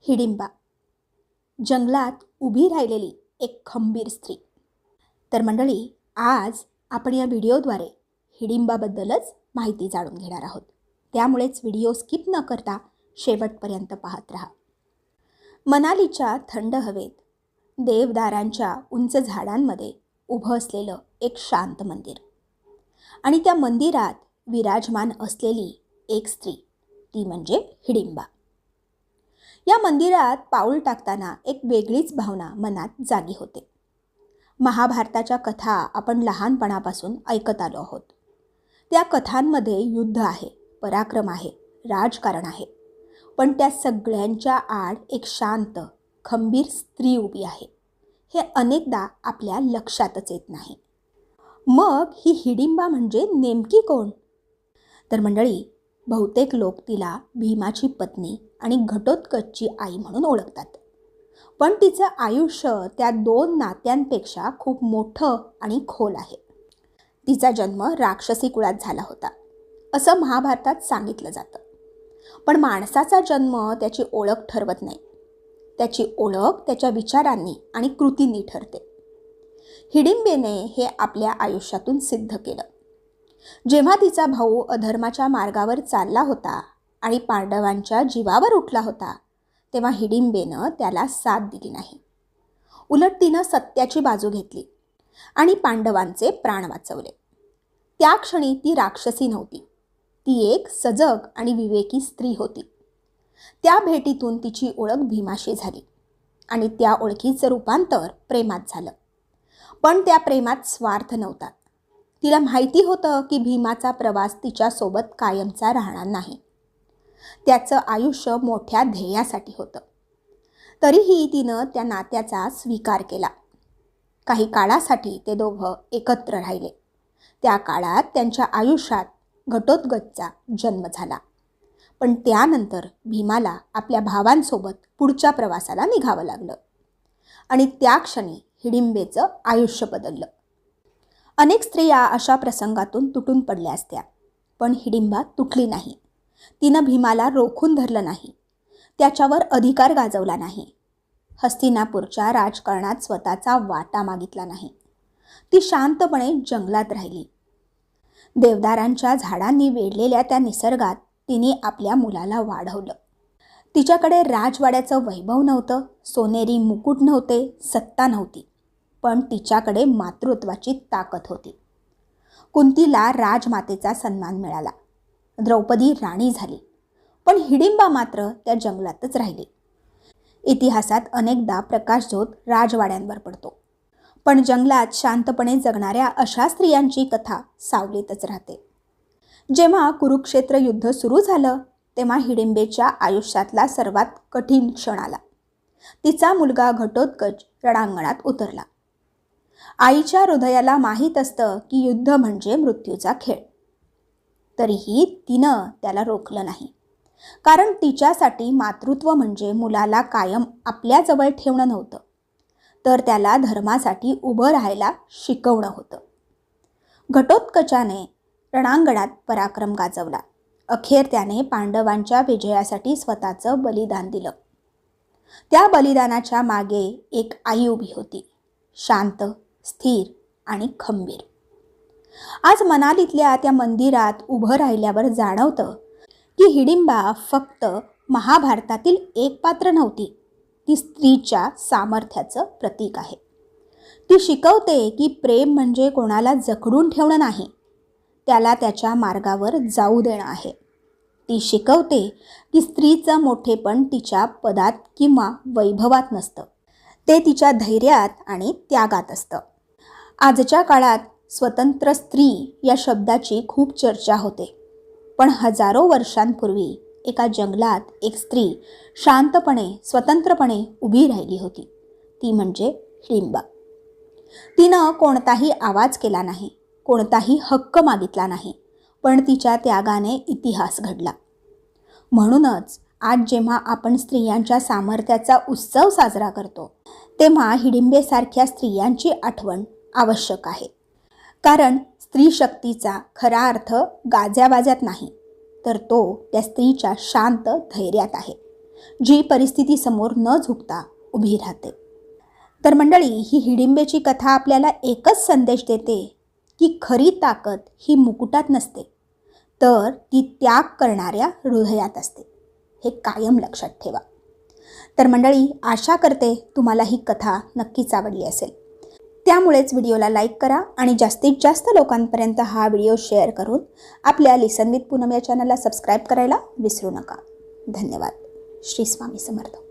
हिडिंबा, जंगलात उभी राहिलेली एक खंबीर स्त्री. तर मंडळी, आज आपण या व्हिडिओद्वारे हिडिंबाबद्दलच माहिती जाणून घेणार आहोत. त्यामुळेच व्हिडिओ स्किप न करता शेवटपर्यंत पाहत राहा. मनालीच्या थंड हवेत देवदारांच्या उंच झाडांमध्ये उभं असलेलं एक शांत मंदिर आणि त्या मंदिरात विराजमान असलेली एक स्त्री, ती म्हणजे हिडिंबा. या मंदिरात पाऊल टाकताना एक वेगळीच भावना मनात जागी होते. महाभारताच्या कथा आपण लहानपणापासून ऐकत आलो आहोत. त्या कथांमध्ये युद्ध आहे, पराक्रम आहे, राजकारण आहे, पण त्या सगळ्यांच्या आड एक शांत खंबीर स्त्री उभी आहे. हे अनेकदा आपल्या लक्षातच येत नाही. मग ही हिडिंबा म्हणजे नेमकी कोण? तर मंडळी, बहुतेक लोक तिला भीमाची पत्नी आणि घटोत्कचची आई म्हणून ओळखतात. पण तिचं आयुष्य त्या दोन नात्यांपेक्षा खूप मोठं आणि खोल आहे. तिचा जन्म राक्षसी कुळात झाला होता असं महाभारतात सांगितलं जातं. पण माणसाचा जन्म त्याची ओळख ठरवत नाही. त्याची ओळख त्याच्या विचारांनी आणि कृतींनी ठरते. हिडिंबेने हे आपल्या आयुष्यातून सिद्ध केलं. जेव्हा तिचा भाऊ अधर्माच्या मार्गावर चालला होता आणि पांडवांच्या जीवावर उठला होता, तेव्हा हिडिंबेनं त्याला साथ दिली नाही. उलट तिनं सत्याची बाजू घेतली आणि पांडवांचे प्राण वाचवले. त्या क्षणी ती राक्षसी नव्हती, ती एक सजग आणि विवेकी स्त्री होती. त्या भेटीतून तिची ओळख भीमाशी झाली आणि त्या ओळखीचं रूपांतर प्रेमात झालं. पण त्या प्रेमात स्वार्थ नव्हता. तिला माहिती होतं की भीमाचा प्रवास तिच्यासोबत कायमचा राहणार नाही. त्याचं आयुष्य मोठ्या ध्येयासाठी होतं. तरीही तिनं त्या नात्याचा स्वीकार केला. काही काळासाठी ते दोघं एकत्र राहिले. त्या काळात त्यांच्या आयुष्यात घटोत्कचचा जन्म झाला. पण त्यानंतर भीमाला आपल्या भावांसोबत पुढच्या प्रवासाला निघावं लागलं आणि त्या क्षणी हिडिंबेचं आयुष्य बदललं. अनेक स्त्रिया अशा प्रसंगातून तुटून पडल्या असत्या, पण हिडिंबा तुटली नाही. तिनं भीमाला रोखून धरलं नाही, त्याच्यावर अधिकार गाजवला नाही, हस्तिनापूरच्या राजकारणात स्वतःचा वाटा मागितला नाही. ती शांतपणे जंगलात राहिली. देवदारांच्या झाडांनी वेढलेल्या त्या निसर्गात तिने आपल्या मुलाला वाढवलं. तिच्याकडे राजवाड्याचं वैभव नव्हतं, सोनेरी मुकुट नव्हते, सत्ता नव्हती, पण तिच्याकडे मातृत्वाची ताकद होती. कुंतीला राजमातेचा सन्मान मिळाला, द्रौपदी राणी झाली, पण हिडिंबा मात्र त्या जंगलातच राहिली. इतिहासात अनेकदा प्रकाशझोत राजवाड्यांवर पडतो, पण जंगलात शांतपणे जगणाऱ्या अशा स्त्रियांची कथा सावलीतच राहते. जेव्हा कुरुक्षेत्र युद्ध सुरू झालं, तेव्हा हिडिंबेच्या आयुष्यातला सर्वात कठीण क्षण आला. तिचा मुलगा घटोत्कच रणांगणात उतरला. आईच्या हृदयाला माहीत असतं की युद्ध म्हणजे मृत्यूचा खेळ. तरीही तिनं त्याला रोखलं नाही, कारण तिच्यासाठी मातृत्व म्हणजे मुलाला कायम आपल्याजवळ ठेवणं नव्हतं, तर त्याला धर्मासाठी उभं राहायला शिकवणं होतं. घटोत्कचाने रणांगणात पराक्रम गाजवला. अखेर त्याने पांडवांच्या विजयासाठी स्वतःचं बलिदान दिलं. त्या बलिदानाच्या मागे एक आई उभी होती, शांत, स्थिर आणि खंबीर. आज मनालीतल्या त्या मंदिरात उभं राहिल्यावर जाणवतं की हिडिंबा फक्त महाभारतातील एक पात्र नव्हती, ती स्त्रीच्या सामर्थ्याचं प्रतीक आहे. ती शिकवते की प्रेम म्हणजे कोणाला जखडून ठेवणं नाही, त्याला त्याच्या मार्गावर जाऊ देणं आहे. ती शिकवते की स्त्रीचं मोठेपण तिच्या पदात किंवा वैभवात नसतं, ते तिच्या धैर्यात आणि त्यागात असतं. आजच्या काळात स्वतंत्र स्त्री या शब्दाची खूप चर्चा होते, पण हजारो वर्षांपूर्वी एका जंगलात एक स्त्री शांतपणे, स्वतंत्रपणे उभी राहिली होती. ती म्हणजे हिडिंबा. तिनं कोणताही आवाज केला नाही, कोणताही हक्क मागितला नाही, पण तिच्या त्यागाने इतिहास घडला. म्हणूनच आज जेव्हा आपण स्त्रियांच्या सामर्थ्याचा उत्सव साजरा करतो, तेव्हा हिडिंबेसारख्या स्त्रियांची आठवण आवश्यक आहे. कारण स्त्री शक्तीचा खरा अर्थ गाज्याबाज्यात नाही, तर तो त्या स्त्रीच्या शांत धैर्यात आहे, जी परिस्थितीसमोर न झुकता उभी राहते. तर मंडळी, ही हिडिंबेची कथा आपल्याला एकच संदेश देते की खरी ताकद ही मुकुटात नसते, तर ती त्याग करणाऱ्या हृदयात असते. हे कायम लक्षात ठेवा. तर मंडळी, आशा करते तुम्हाला ही कथा नक्कीच आवडली असेल. त्यामुळेच व्हिडिओला लाईक करा आणि जास्तीत जास्त लोकांपर्यंत हा व्हिडिओ शेअर करून आपल्या लिसन विथ पूनम या चॅनलला सबस्क्राईब करायला विसरू नका. धन्यवाद. श्री स्वामी समर्थ.